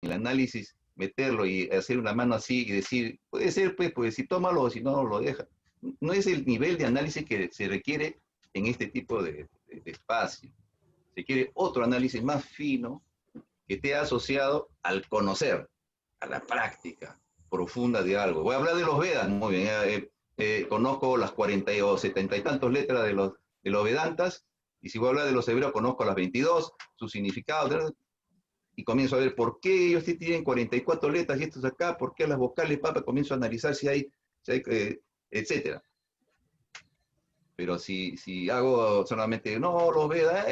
el análisis, meterlo y hacer una mano así y decir, puede ser, pues si tómalo o si no, lo deja. No es el nivel de análisis que se requiere en este tipo de espacio. Se quiere otro análisis más fino que esté asociado al conocer, a la práctica profunda de algo. Voy a hablar de los Vedas, muy bien. Conozco las 40 o 70 y tantos letras de los Vedantas, y si voy a hablar de los hebreos, conozco las 22, sus significados, y comienzo a ver por qué ellos sí tienen 44 letras y estos acá, por qué las vocales, papa, comienzo a analizar si hay etcétera. Pero si hago solamente, no, los Vedas,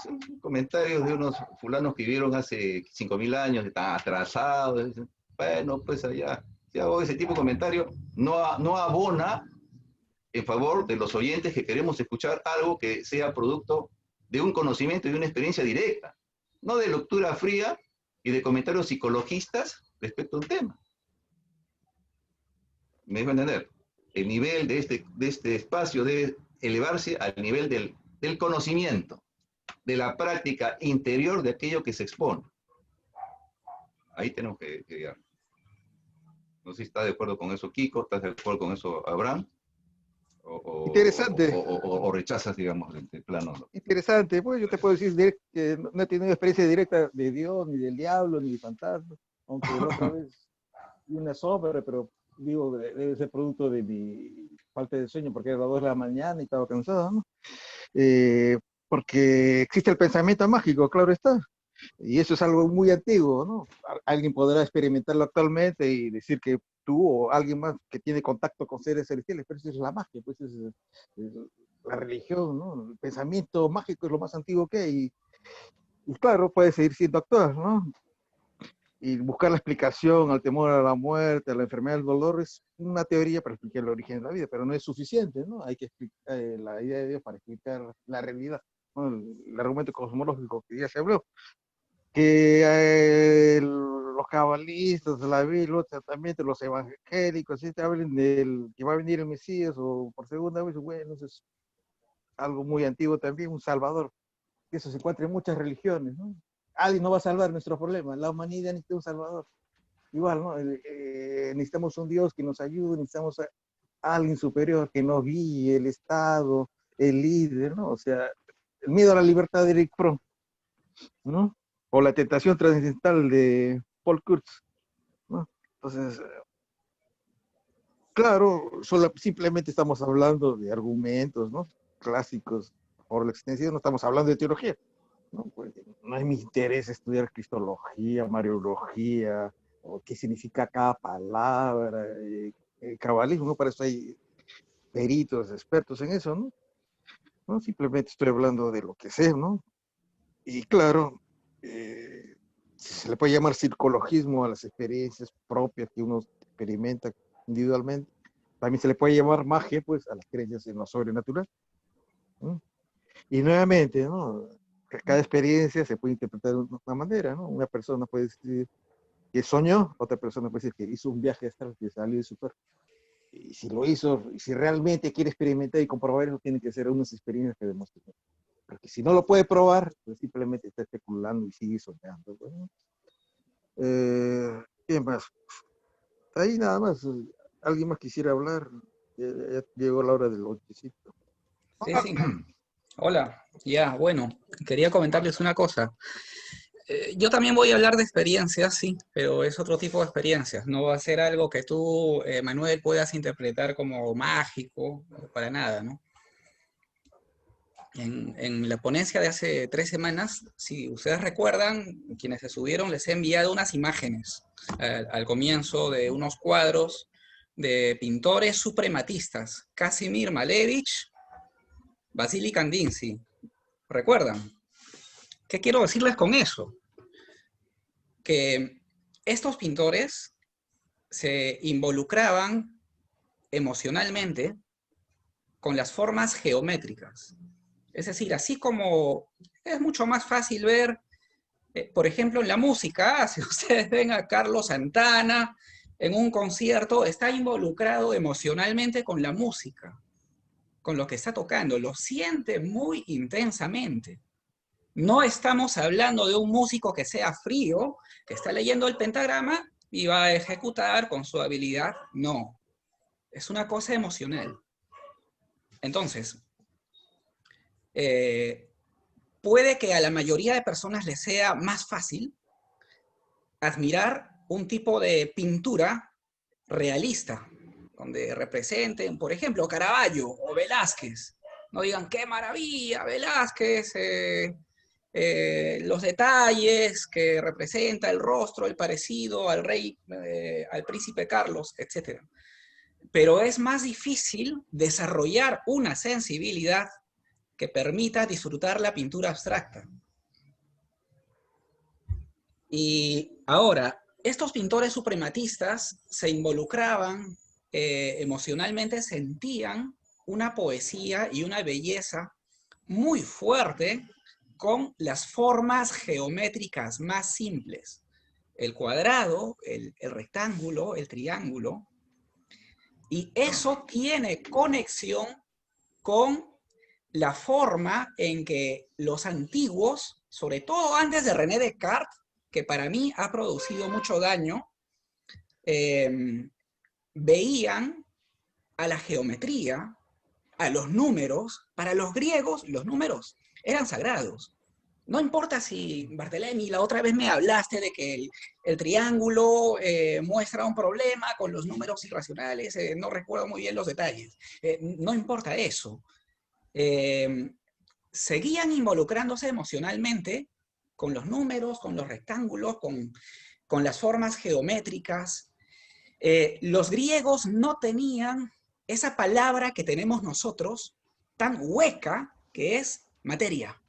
son comentarios de unos fulanos que vivieron hace 5.000 años, están atrasados, bueno, pues allá, si hago ese tipo de comentario, no abona en favor de los oyentes que queremos escuchar algo que sea producto de un conocimiento y de una experiencia directa, no de lectura fría y de comentarios psicologistas respecto a un tema. ¿Me dejo entender? El nivel de este espacio debe elevarse al nivel del conocimiento, de la práctica interior de aquello que se expone. Ahí tenemos que llegar. No sé si está de acuerdo con eso Kiko, ¿estás de acuerdo con eso Abraham? Interesante. O rechazas, digamos, el plano. ¿No? Interesante. Pues yo te puedo decir que no he tenido experiencia directa de Dios, ni del diablo, ni de fantasma, aunque la otra vez vi una sombra, pero digo, debe ser producto de mi falta de sueño, porque era las 2 de la mañana y estaba cansado, ¿no? Porque existe el pensamiento mágico, claro está. Y eso es algo muy antiguo, ¿no? Alguien podrá experimentarlo actualmente y decir que tú o alguien más que tiene contacto con seres celestiales, pero eso es la magia, pues es la religión, ¿no? El pensamiento mágico es lo más antiguo que hay. Y claro, puede seguir siendo actual, ¿no? Y buscar la explicación al temor a la muerte, a la enfermedad, al dolor, es una teoría para explicar el origen de la vida, pero no es suficiente, ¿no? Hay que explicar la idea de Dios para explicar la realidad, ¿no? El argumento cosmológico que ya se habló, que los cabalistas, la Biblia, los tratamientos, los evangélicos, ¿sí? Te hablen del que va a venir el Mesías o por segunda vez, bueno, eso es algo muy antiguo también, un salvador, que eso se encuentra en muchas religiones, ¿no? Alguien no va a salvar nuestro problema, la humanidad necesita un salvador. Igual, ¿no? Necesitamos un Dios que nos ayude, necesitamos a alguien superior que nos guíe, el Estado, el líder, ¿no? O sea, el miedo a la libertad de Eric Fromm, ¿no? O la tentación trascendental de Paul Kurtz, ¿no? Entonces, claro, simplemente estamos hablando de argumentos, ¿no? Clásicos, por la extensión, no estamos hablando de teología, ¿no? Pues, no es mi interés estudiar cristología, mariología, o qué significa cada palabra, cabalismo, ¿no? Para eso hay peritos, expertos en eso, ¿no? ¿No? Simplemente estoy hablando de lo que sé, ¿no? Y claro, se le puede llamar psicologismo a las experiencias propias que uno experimenta individualmente. También se le puede llamar magia, pues, a las creencias en lo sobrenatural, ¿no? Y nuevamente, ¿no? Cada experiencia se puede interpretar de una manera, ¿no? Una persona puede decir que soñó, otra persona puede decir que hizo un viaje astral, que salió de su cuerpo. Y si lo hizo, y si realmente quiere experimentar y comprobar eso, tiene que ser unas experiencias que demuestren. Porque si no lo puede probar, pues simplemente está especulando y sigue soñando. Bueno, ¿qué más? Ahí nada más. ¿Alguien más quisiera hablar? Ya llegó la hora del lonchecito. Sí, sí. Hola, ya, bueno, quería comentarles una cosa. Yo también voy a hablar de experiencias, sí, pero es otro tipo de experiencias. No va a ser algo que tú, Manuel, puedas interpretar como mágico, para nada, ¿no? En la ponencia de hace 3 semanas, si ustedes recuerdan, quienes se subieron, les he enviado unas imágenes al comienzo de unos cuadros de pintores suprematistas, Casimir Malevich, Vasily Kandinsky. ¿Recuerdan? ¿Qué quiero decirles con eso? Que estos pintores se involucraban emocionalmente con las formas geométricas. Es decir, así como es mucho más fácil ver, por ejemplo, en la música, si ustedes ven a Carlos Santana en un concierto, está involucrado emocionalmente con la música, con lo que está tocando, lo siente muy intensamente. No estamos hablando de un músico que sea frío, que está leyendo el pentagrama y va a ejecutar con su habilidad. No, es una cosa emocional. Entonces, puede que a la mayoría de personas les sea más fácil admirar un tipo de pintura realista, donde representen, por ejemplo, Caravaggio o Velázquez. No digan, qué maravilla, Velázquez, los detalles que representa el rostro, el parecido al rey, al príncipe Carlos, etc. Pero es más difícil desarrollar una sensibilidad que permita disfrutar la pintura abstracta. Y ahora, estos pintores suprematistas se involucraban emocionalmente, sentían una poesía y una belleza muy fuerte con las formas geométricas más simples. El cuadrado, el rectángulo, el triángulo. Y eso tiene conexión con la forma en que los antiguos, sobre todo antes de René Descartes, que para mí ha producido mucho daño, veían a la geometría, a los números. Para los griegos, los números eran sagrados. No importa si, Barthelemy, la otra vez me hablaste de que el triángulo muestra un problema con los números irracionales, no recuerdo muy bien los detalles. No importa eso. Seguían involucrándose emocionalmente con los números, con los rectángulos, con las formas geométricas. Los griegos no tenían esa palabra que tenemos nosotros, tan hueca, que es materia.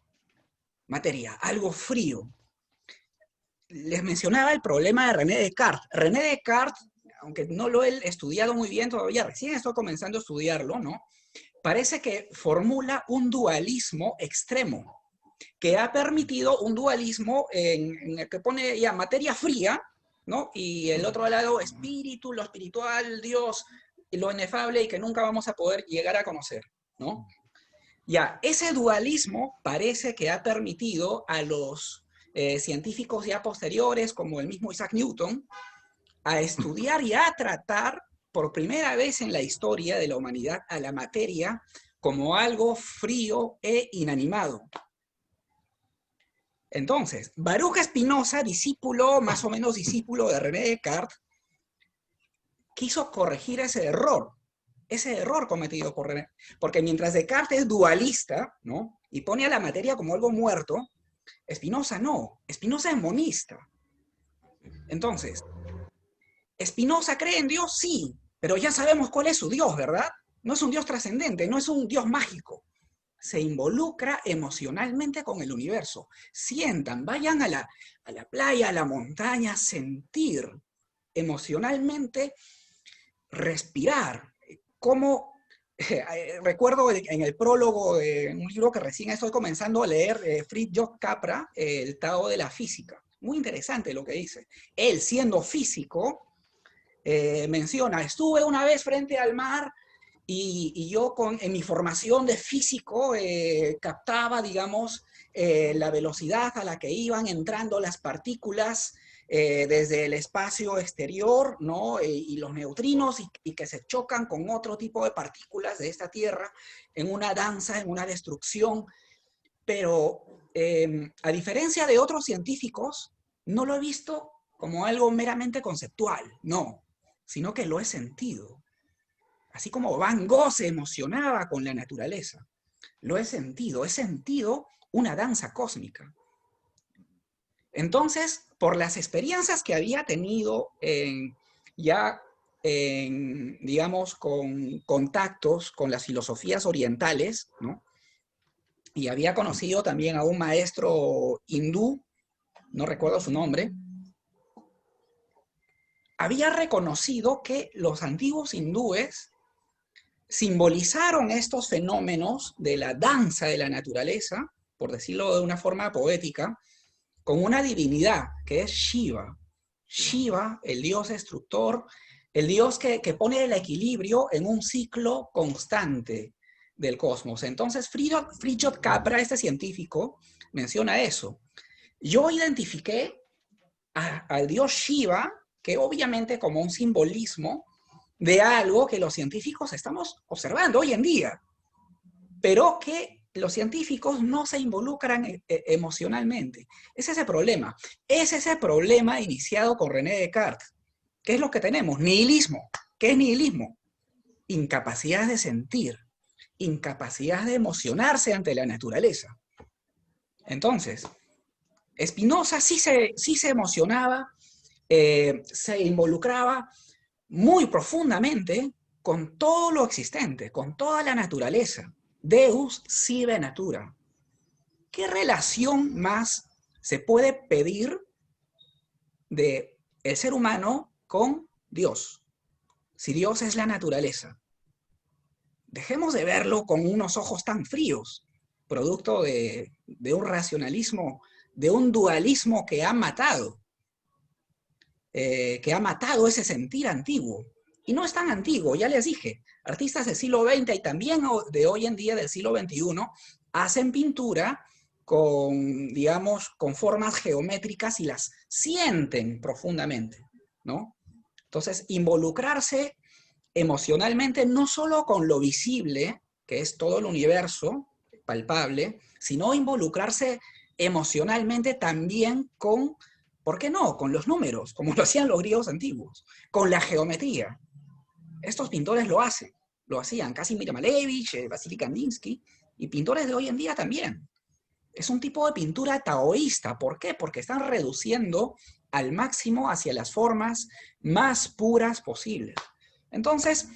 Materia, algo frío. Les mencionaba el problema de René Descartes. René Descartes, aunque no lo he estudiado muy bien todavía, recién estoy comenzando a estudiarlo, ¿no? Parece que formula un dualismo extremo, que ha permitido un dualismo en el que pone ya materia fría, ¿no? Y el otro lado, espíritu, lo espiritual, Dios, lo inefable y que nunca vamos a poder llegar a conocer, ¿no? Ya, ese dualismo parece que ha permitido a los científicos ya posteriores, como el mismo Isaac Newton, a estudiar y a tratar por primera vez en la historia de la humanidad a la materia como algo frío e inanimado. Entonces, Baruch Spinoza, discípulo, más o menos discípulo de René Descartes, quiso corregir ese error cometido por René. Porque mientras Descartes es dualista, ¿no? Y pone a la materia como algo muerto, Spinoza no. Spinoza es monista. Entonces, ¿Spinoza cree en Dios? Sí, pero ya sabemos cuál es su Dios, ¿verdad? No es un Dios trascendente, no es un Dios mágico. Se involucra emocionalmente con el universo. Sientan, vayan a la playa, a la montaña, sentir emocionalmente, respirar. Como recuerdo en el prólogo de un libro que recién estoy comenzando a leer, Fritjof Capra, El Tao de la Física. Muy interesante lo que dice. Él, siendo físico, menciona, estuve una vez frente al mar y yo en mi formación de físico captaba, digamos, la velocidad a la que iban entrando las partículas desde el espacio exterior, ¿no? Y los neutrinos y que se chocan con otro tipo de partículas de esta Tierra en una danza, en una destrucción. Pero a diferencia de otros científicos, no lo he visto como algo meramente conceptual, no, sino que lo he sentido. Así como Van Gogh se emocionaba con la naturaleza, lo he sentido una danza cósmica. Entonces, por las experiencias que había tenido digamos, con contactos con las filosofías orientales, ¿no? Y había conocido también a un maestro hindú, no recuerdo su nombre, había reconocido que los antiguos hindúes simbolizaron estos fenómenos de la danza de la naturaleza, por decirlo de una forma poética, con una divinidad que es Shiva. Shiva, el dios destructor, el dios que pone el equilibrio en un ciclo constante del cosmos. Entonces, Fritjof Capra, este científico, menciona eso. Yo identifiqué al dios Shiva, que obviamente como un simbolismo de algo que los científicos estamos observando hoy en día, pero que los científicos no se involucran emocionalmente. Es ese problema. Es ese problema iniciado con René Descartes. ¿Qué es lo que tenemos? Nihilismo. ¿Qué es nihilismo? Incapacidad de sentir, incapacidad de emocionarse ante la naturaleza. Entonces, Spinoza sí se emocionaba, se involucraba muy profundamente con todo lo existente, con toda la naturaleza. Deus sive natura. ¿Qué relación más se puede pedir de el ser humano con Dios? Si Dios es la naturaleza. Dejemos de verlo con unos ojos tan fríos, producto de un racionalismo, de un dualismo que ha matado ese sentir antiguo. Y no es tan antiguo, ya les dije, artistas del siglo XX y también de hoy en día del siglo XXI hacen pintura con, digamos, con formas geométricas y las sienten profundamente, ¿no? Entonces, involucrarse emocionalmente no solo con lo visible, que es todo el universo palpable, sino involucrarse emocionalmente también con, ¿por qué no?, con los números, como lo hacían los griegos antiguos, con la geometría. Estos pintores lo hacían, Kazimierz Malevich, Vasily Kandinsky, y pintores de hoy en día también. Es un tipo de pintura taoísta. ¿Por qué? Porque están reduciendo al máximo hacia las formas más puras posibles. Entonces,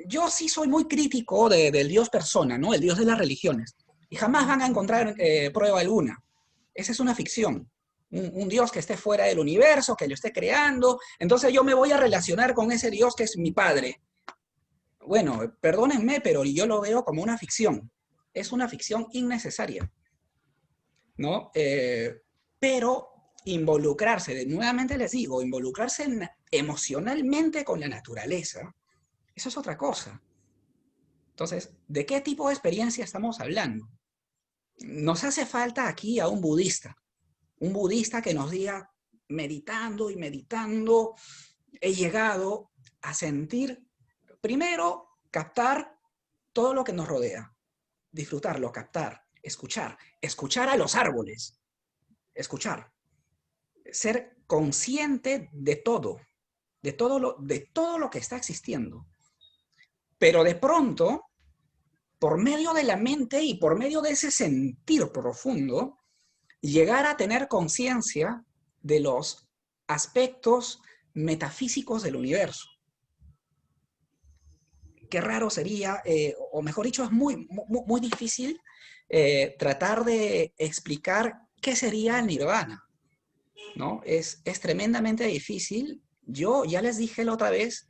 yo sí soy muy crítico del Dios persona, ¿no? El Dios de las religiones. Y jamás van a encontrar prueba alguna. Esa es una ficción. Un Dios que esté fuera del universo, que lo esté creando. Entonces yo me voy a relacionar con ese Dios que es mi padre. Bueno, perdónenme, pero yo lo veo como una ficción. Es una ficción innecesaria, ¿no? Pero involucrarse, nuevamente les digo, involucrarse emocionalmente con la naturaleza, eso es otra cosa. Entonces, ¿de qué tipo de experiencia estamos hablando? Nos hace falta aquí a un budista que nos diga, meditando y meditando, he llegado a sentir, primero, captar todo lo que nos rodea, disfrutarlo, captar, escuchar a los árboles, escuchar, ser consciente de todo lo que está existiendo. Pero de pronto, por medio de la mente y por medio de ese sentir profundo, llegar a tener conciencia de los aspectos metafísicos del universo. Qué raro sería, o mejor dicho, es muy difícil tratar de explicar qué sería el nirvana, ¿no? Es tremendamente difícil. Yo ya les dije la otra vez,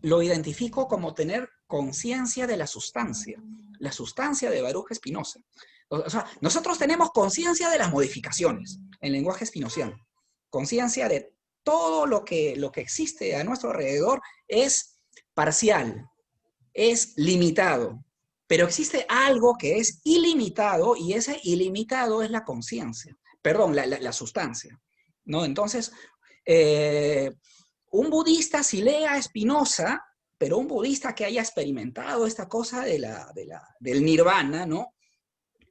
lo identifico como tener conciencia de la sustancia de Baruch Spinoza. O sea, nosotros tenemos conciencia de las modificaciones en lenguaje spinoziano. Conciencia de todo lo que existe a nuestro alrededor es parcial, es limitado. Pero existe algo que es ilimitado y ese ilimitado es la conciencia. Perdón, la sustancia, ¿no? Entonces, un budista si lee a Spinoza, pero un budista que haya experimentado esta cosa del nirvana, ¿no?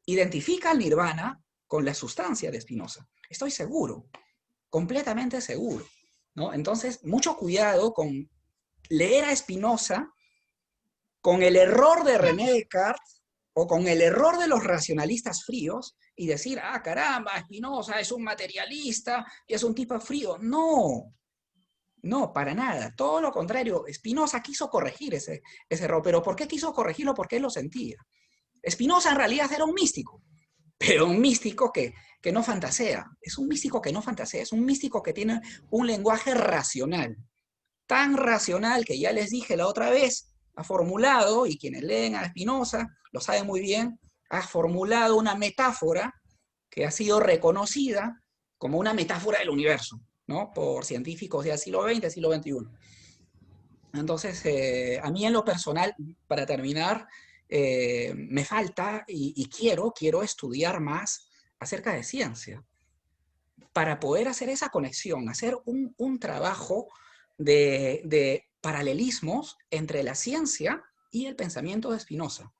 Identifica el nirvana con la sustancia de Spinoza. Estoy seguro, completamente seguro, ¿no? Entonces, mucho cuidado con leer a Spinoza con el error de René Descartes o con el error de los racionalistas fríos y decir, ah, caramba, Spinoza es un materialista y es un tipo frío. No, no, para nada. Todo lo contrario. Spinoza quiso corregir ese error. ¿Pero por qué quiso corregirlo? Porque él lo sentía. Spinoza en realidad era un místico, pero un místico que no fantasea. Es un místico que no fantasea. Es un místico que tiene un lenguaje racional. Tan racional que ya les dije la otra vez, ha formulado, y quienes leen a Spinoza lo saben muy bien, ha formulado una metáfora que ha sido reconocida como una metáfora del universo, ¿no? Por científicos del siglo XX, siglo XXI. Entonces, a mí en lo personal, para terminar, me falta y quiero estudiar más acerca de ciencia para poder hacer esa conexión, hacer un trabajo de paralelismos entre la ciencia y el pensamiento de Spinoza.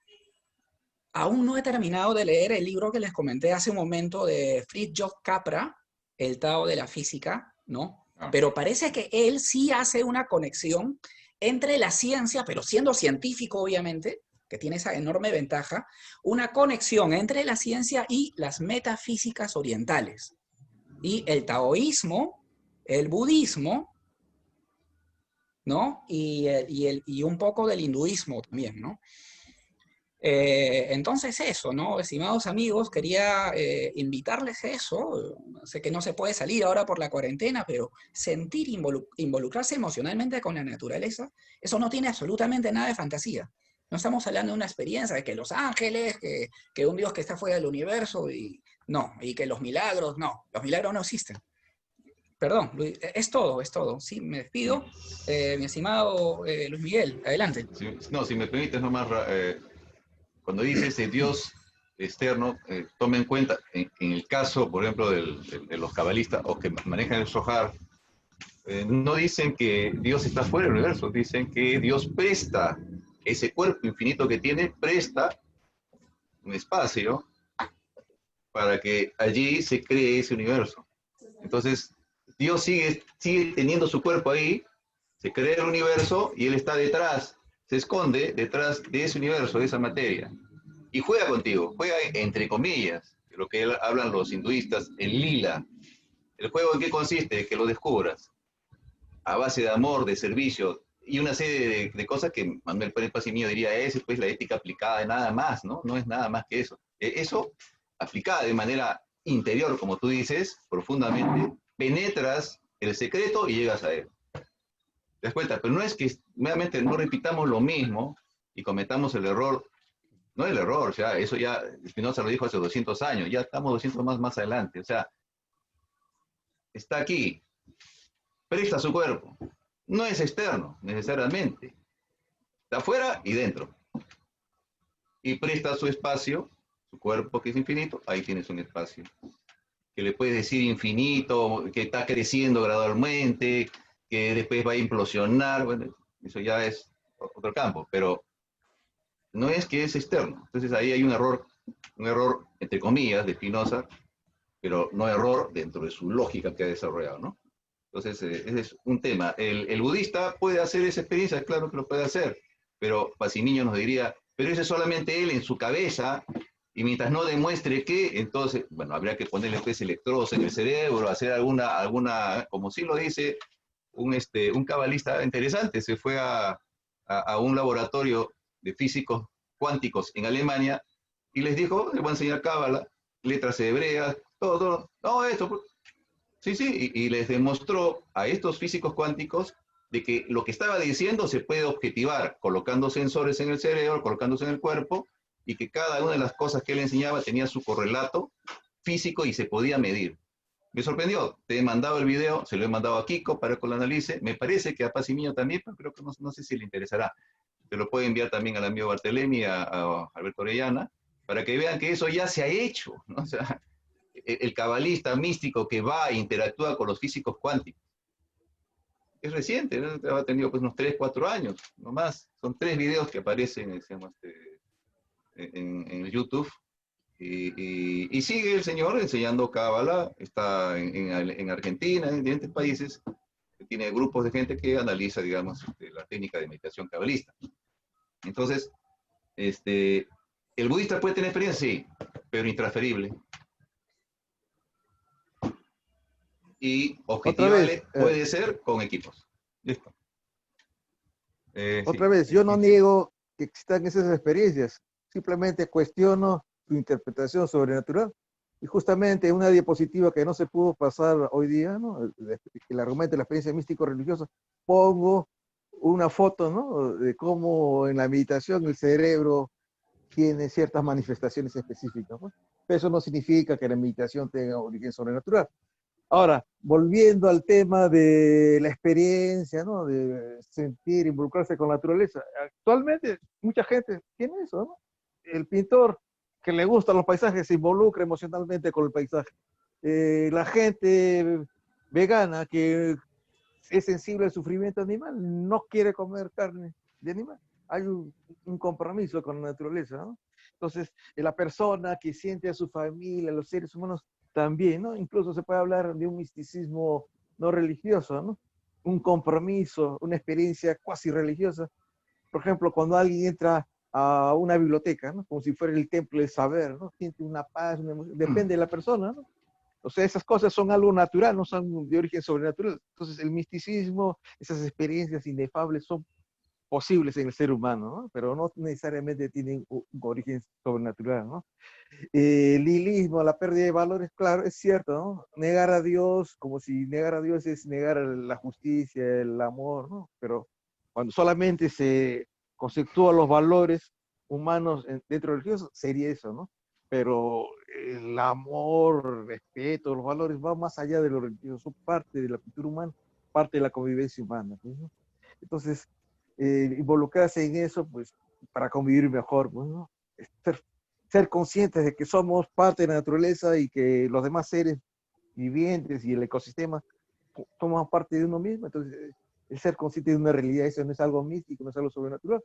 Aún no he terminado de leer el libro que les comenté hace un momento de Fritjof Capra, El Tao de la Física, ¿no? Pero parece que él sí hace una conexión entre la ciencia, pero siendo científico obviamente, que tiene esa enorme ventaja, una conexión entre la ciencia y las metafísicas orientales. Y el taoísmo, el budismo, ¿no? Y un poco del hinduismo también, ¿no? Entonces eso, ¿no? Estimados amigos, quería invitarles a eso. Sé que no se puede salir ahora por la cuarentena, pero sentir, involucrarse emocionalmente con la naturaleza, eso no tiene absolutamente nada de fantasía. No estamos hablando de una experiencia de que los ángeles, que un Dios que está fuera del universo, y no, y que los milagros no existen. Perdón, Luis, es todo, es todo. Sí, me despido. Mi estimado Luis Miguel, adelante. No, si me permites nomás, cuando dices de Dios externo, toma en cuenta, en el caso, por ejemplo, de los cabalistas o que manejan el Zohar, no dicen que Dios está fuera del universo, dicen que Dios presta ese cuerpo infinito que tiene, presta un espacio para que allí se cree ese universo. Entonces, Dios sigue teniendo su cuerpo ahí, se crea el universo y Él está detrás, se esconde detrás de ese universo, de esa materia. Y juega contigo, juega entre comillas, lo que hablan los hinduistas, el lila. ¿El juego en qué consiste? Que lo descubras a base de amor, de servicio y una serie de cosas que Manuel Pérez Pacimillo diría, es pues la ética aplicada de nada más, ¿no? No es nada más que eso. Eso, aplicada de manera interior, como tú dices, profundamente, penetras el secreto y llegas a él. ¿Te das cuenta? Pero no es que, nuevamente, no repitamos lo mismo y cometamos el error. No el error, o sea, eso ya Spinoza lo dijo hace 200 años, ya estamos 200 más adelante, o sea, está aquí, presta su cuerpo, no es externo necesariamente, está afuera y dentro, y presta su espacio, su cuerpo que es infinito, ahí tienes un espacio, que le puedes decir infinito, que está creciendo gradualmente, que después va a implosionar, bueno, eso ya es otro campo, pero no es que es externo, entonces ahí hay un error entre comillas de Spinoza, pero no error dentro de su lógica que ha desarrollado, ¿no? Entonces, ese es un tema. El budista puede hacer esa experiencia, claro que lo puede hacer, pero Pacimiño nos diría, pero ese es solamente él en su cabeza, y mientras no demuestre que, entonces, bueno, habría que ponerle pues electrodos en el cerebro, hacer alguna como sí lo dice un cabalista interesante, se fue a un laboratorio de físicos cuánticos en Alemania y les dijo, les voy a enseñar cábala, letras hebreas, todo, no, esto, sí, sí, y les demostró a estos físicos cuánticos de que lo que estaba diciendo se puede objetivar colocando sensores en el cerebro, colocándose en el cuerpo, y que cada una de las cosas que él enseñaba tenía su correlato físico y se podía medir. Me sorprendió, te he mandado el video, se lo he mandado a Kiko para que lo analice, me parece que a Paz y Miño también, pero creo que no sé si le interesará. Te lo puede enviar también al amigo Barthelemy, a Alberto Orellana, para que vean que eso ya se ha hecho, ¿no? O sea, el cabalista místico que va e interactúa con los físicos cuánticos. Es reciente, ¿no? Ha tenido pues unos 3, 4 años, no más. Son 3 videos que aparecen en YouTube. Y sigue el señor enseñando cábala, está en Argentina, en diferentes países, tiene grupos de gente que analiza, digamos, la técnica de meditación cabalista. Entonces, ¿el budista puede tener experiencia? Sí, pero intransferible. Y objetivable puede ser con equipos. Listo. Otra vez, yo no niego que existan esas experiencias, simplemente cuestiono su interpretación sobrenatural. Y justamente una diapositiva que no se pudo pasar hoy día, ¿no? El argumento de la experiencia místico-religiosa, pongo una foto, ¿no? De cómo en la meditación el cerebro tiene ciertas manifestaciones específicas, ¿no? Pero eso no significa que la meditación tenga origen sobrenatural. Ahora, volviendo al tema de la experiencia, ¿no? De sentir, involucrarse con la naturaleza. Actualmente mucha gente tiene eso, ¿no? El pintor que le gustan los paisajes se involucra emocionalmente con el paisaje. La gente vegana que es sensible al sufrimiento animal no quiere comer carne de animal. Hay un compromiso con la naturaleza, ¿no? Entonces, la persona que siente a su familia, a los seres humanos, también, ¿no? Incluso se puede hablar de un misticismo no religioso, ¿no? Un compromiso, una experiencia cuasi religiosa. Por ejemplo, cuando alguien entra a una biblioteca, ¿no? Como si fuera el templo del saber, ¿no? Siente una paz, una emoción, depende de la persona, ¿no? O sea, esas cosas son algo natural, no son de origen sobrenatural. Entonces, el misticismo, esas experiencias inefables son posibles en el ser humano, ¿no? Pero no necesariamente tienen un origen sobrenatural, ¿no? El nihilismo, la pérdida de valores, claro, es cierto, ¿no? Negar a Dios, como si negar a Dios es negar la justicia, el amor, ¿no? Pero cuando solamente se conceptúan los valores humanos dentro del religioso, sería eso, ¿no? Pero el amor, el respeto, los valores van más allá de lo religioso, son parte de la cultura humana, parte de la convivencia humana, ¿no? Entonces, involucrarse en eso, pues, para convivir mejor, pues, ¿no? Ser conscientes de que somos parte de la naturaleza y que los demás seres vivientes y el ecosistema forman parte de uno mismo. Entonces, el ser consciente de una realidad, eso no es algo místico, no es algo sobrenatural.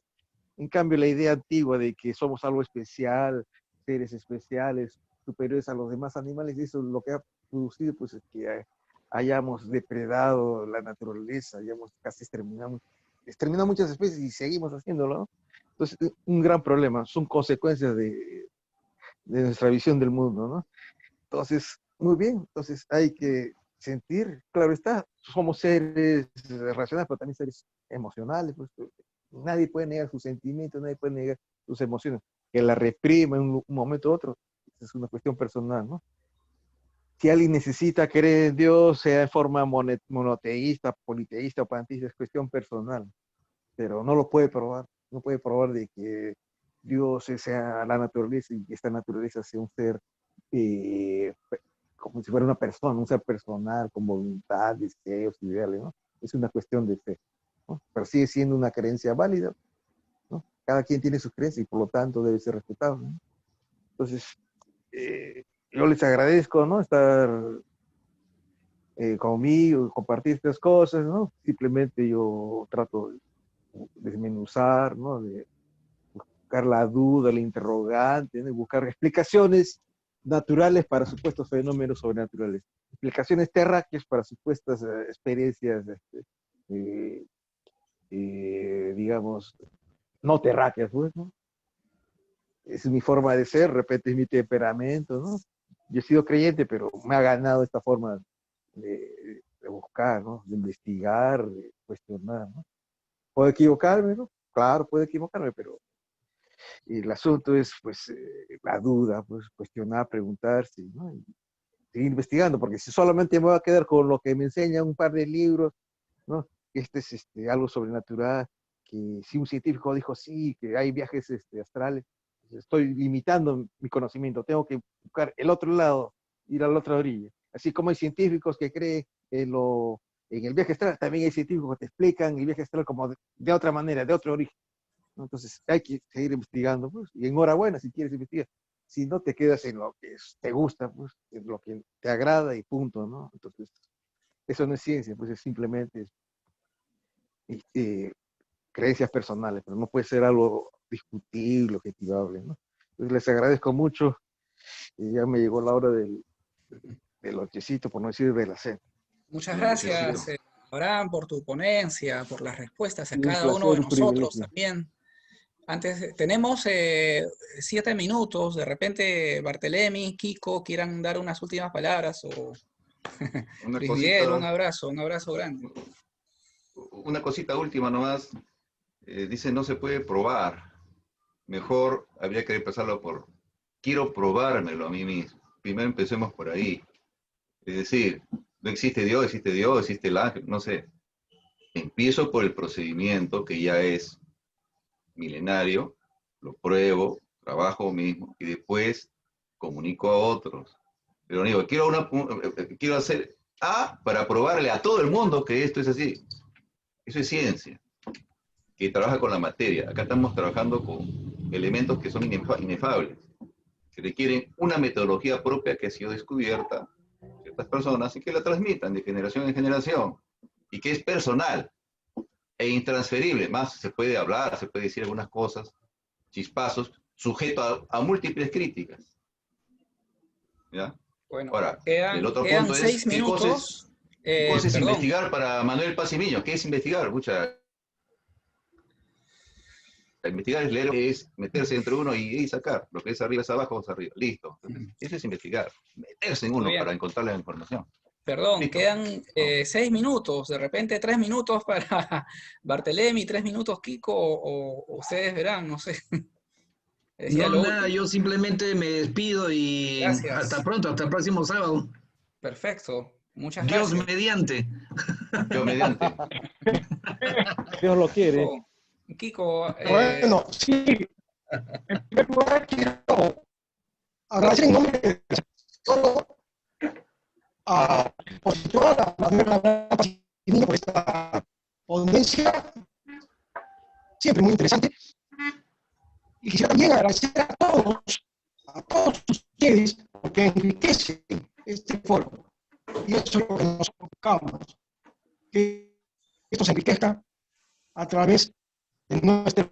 En cambio, la idea antigua de que somos algo especial, seres especiales, superiores a los demás animales, eso es lo que ha producido pues, que hayamos depredado la naturaleza, hayamos casi exterminado muchas especies y seguimos haciéndolo, ¿no? Entonces, un gran problema, son consecuencias de nuestra visión del mundo, ¿no? Entonces, muy bien, entonces hay que sentir, claro está, somos seres racionales, pero también seres emocionales, pues, nadie puede negar sus sentimientos, nadie puede negar sus emociones, que la reprima en un momento u otro, es una cuestión personal, ¿no? Si alguien necesita creer en Dios, sea de forma monoteísta, politeísta o panteísta, es cuestión personal, pero no lo puede probar, no puede probar de que Dios sea la naturaleza y que esta naturaleza sea un ser eh, como si fuera una persona, un ser personal, con voluntad, deseos, ideales, ¿no? Es una cuestión de fe, ¿no? Pero sigue siendo una creencia válida, ¿no? Cada quien tiene sus creencias y por lo tanto debe ser respetado, ¿no? Entonces, yo les agradezco, ¿no? Estar conmigo, compartir estas cosas, ¿no? Simplemente yo trato de desmenuzar, ¿no? De buscar la duda, el interrogante, ¿no? De buscar explicaciones naturales para supuestos fenómenos sobrenaturales, explicaciones terráqueas para supuestas experiencias, eh, digamos, no terráqueas, pues, ¿no? Es mi forma de ser, de repente es mi temperamento, ¿no? Yo he sido creyente, pero me ha ganado esta forma de buscar, ¿no? De investigar, de cuestionar, ¿no? Puedo equivocarme, ¿no? Claro, puedo equivocarme, pero el asunto es, pues, la duda, pues, cuestionar, preguntarse, ¿no? Y seguir investigando, porque si solamente me voy a quedar con lo que me enseñan un par de libros, ¿no? Este es algo sobrenatural, que si un científico dijo sí, que hay viajes astrales, pues, estoy limitando mi conocimiento, tengo que buscar el otro lado, ir a la otra orilla. Así como hay científicos que creen en el viaje astral, también hay científicos que te explican el viaje astral como de otra manera, de otro origen, ¿no? Entonces hay que seguir investigando, pues, y enhorabuena si quieres investigar. Si no, te quedas en lo que te gusta, pues, en lo que te agrada y punto, ¿no? Entonces, eso no es ciencia, pues es simplemente este, creencias personales, pero no puede ser algo discutible, objetivable, ¿no? Entonces les agradezco mucho y ya me llegó la hora del lonchecito, por no decir de la cena. Muchas El nochecito. gracias, Abraham, por tu ponencia, por las respuestas a Un cada uno placer, de un nosotros privilegio. también. Antes, tenemos 7 minutos, de repente Bartelemi, Kiko, quieran dar unas últimas palabras, o Una Luis Miguel, cosita, un abrazo grande. una cosita última nomás. Dice, no se puede probar. Mejor habría que empezarlo por, quiero probármelo a mí mismo. Primero empecemos por ahí. Es decir, no existe Dios, existe el ángel, no sé. Empiezo por el procedimiento que ya es milenario, lo pruebo, trabajo mismo y después comunico a otros. Pero digo, quiero hacer para probarle a todo el mundo que esto es así. Eso es ciencia, que trabaja con la materia. Acá estamos trabajando con elementos que son inefables, que requieren una metodología propia que ha sido descubierta por ciertas personas y que la transmitan de generación en generación, y que es personal e intransferible. Más se puede hablar, se puede decir algunas cosas, chispazos, sujeto a múltiples críticas. ¿Ya? Bueno, Ahora, el otro quedan punto es, 6 ¿qué minutos. cosa es Perdón, investigar para Manuel Paz y Miño? ¿Qué es investigar? Mucha, investigar es leer, es meterse entre uno y sacar. Lo que es arriba es abajo, es arriba. Listo. Entonces, eso es investigar. Meterse en muy uno bien. para encontrar la información. Perdón, Listo. quedan 6 minutos, de repente 3 minutos para Barthelemy, 3 minutos Kiko, o ustedes verán, no sé. Decía No, lo nada, último. yo simplemente me despido y hasta Gracias. pronto, hasta el próximo sábado. Perfecto. Muchas Dios gracias. mediante. Yo mediante. Dios lo quiere. Kiko, Bueno, sí, en primer lugar quiero agradecer en nombre de todo a la expositora Manuela Pacimino por esta ponencia, siempre muy interesante. Y quisiera también agradecer a todos ustedes, porque enriquecen este foro. Y eso es lo que nos buscamos, que esto se enriquezca a través de nuestra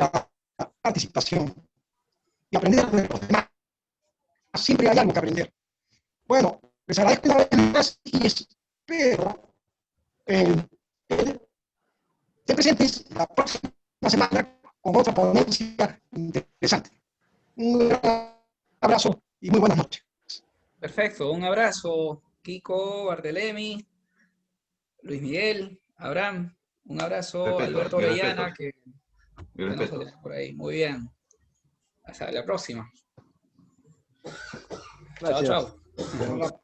participación y aprender de los demás. Siempre hay algo que aprender. Bueno, les agradezco una vez más y espero estén presentes la próxima semana con otra ponencia interesante. Un gran abrazo y muy buenas noches. perfecto. Un abrazo, Kiko, Barthelemy, Luis Miguel, Abraham. Un abrazo, Respeto, Alberto mi Orellana, respeto. que Mi no se respeto. tenemos por ahí. Muy bien. Hasta la próxima. Chao, Gracias. chao.